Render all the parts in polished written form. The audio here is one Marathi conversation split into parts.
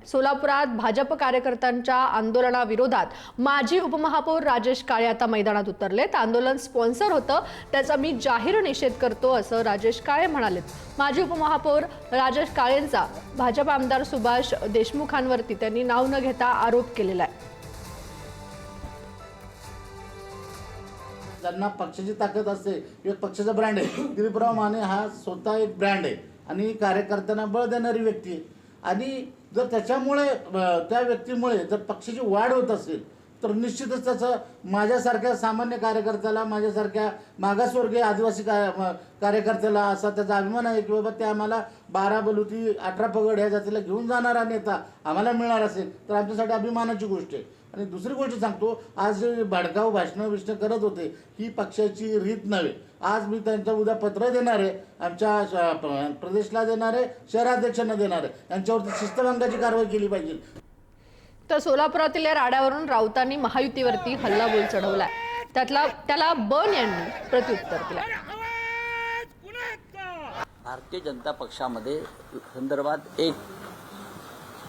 सोलापुरात भाजप कार्यकर्त्यांच्या आंदोलनाविरोधात माजी उपमहापौर राजेश काळे आता मैदानात उतरलेत। आंदोलन स्पॉन्सर होतं, त्याचा मी जाहीर निषेध करतो असं राजेश काळे म्हणालेत। माजी उपमहापौर राजेश काळेंचा भाजप आमदार सुभाष देशमुखांवरती त्यांनी नाव न घेता आरोप केलेला आहे। ज्यांना पक्षाची ताकद असते, एक पक्षाचा ब्रँड आहे। दिलीपराव माने हा स्वतः एक ब्रँड आहे आणि कार्यकर्त्यांना बळ देणारी व्यक्ती आहे। आणि जर त्याच्यामुळे त्या व्यक्तीमुळे जर पक्षाची वाढ होत असेल तर निश्चितच त्याचं माझ्यासारख्या सामान्य कार्यकर्त्याला, माझ्यासारख्या मागासवर्गीय आदिवासी कार्यकर्त्याला असा त्याचा अभिमान आहे की बाबा ते आम्हाला 12 बलुती 18 पगड ह्या जातीला घेऊन जाणारा नेता आम्हाला मिळणार असेल तर आमच्यासाठी अभिमानाची गोष्ट आहे। आणि दुसरी गोष्ट सांगतो, आज जे भडकाऊ भाषणं करत होते ही पक्षाची रीत नव्हे। आज मी त्यांचं उद्या पत्र देणार आहे, आमच्या प्रदेशला देणार आहे, शहराध्यक्षांना देणार आहे, यांच्यावरती शिस्तभंगाची कारवाई केली पाहिजे। तर सोलापुरातील या राड्यावरून राऊतांनी महायुतीवरती हल्लाबोल चढवलाय, त्याला बन यांनी प्रत्युत्तर दिलं। भारतीय जनता पक्षामध्ये संदर्भात एक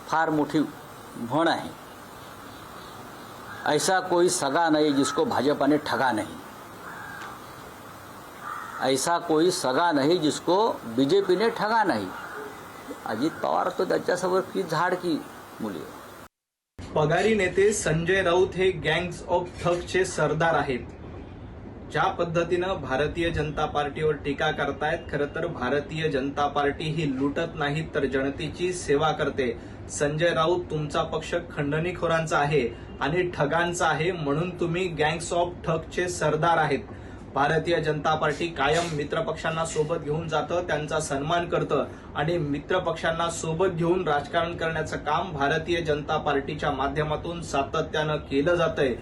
फार मोठी म्हण आहे, ऐसा कोई सगा नहीं जिसको भाजपा ने ठगा नहीं, ऐसा कोई सगा नहीं जिसको बीजेपी ने ठगा नहीं। अजित पवार तो त्याच्यासमोर की झाड की मुली। पगारी नेते संजय राऊत हे गँग्स ऑफ ठगचे सरदार आहेत। ज्या पद्धतीनं भारतीय जनता पार्टीवर टीका करतायत, खरं तर भारतीय जनता पार्टी ही लुटत नाही तर जनतेची सेवा करते। संजय राऊत, तुमचा पक्ष खंडणीखोरांचा आहे आणि ठगांचा आहे, म्हणून तुम्ही गँग्स ऑफ ठगचे सरदार आहेत। भारतीय जनता पार्टी कायम मित्रपक्षांना सोबत घेऊन जातं, त्यांचा सन्मान करतं आणि मित्रपक्षांना सोबत घेऊन राजकारण करण्याचं काम भारतीय जनता पार्टीच्या माध्यमातून सातत्यानं केलं जातंय।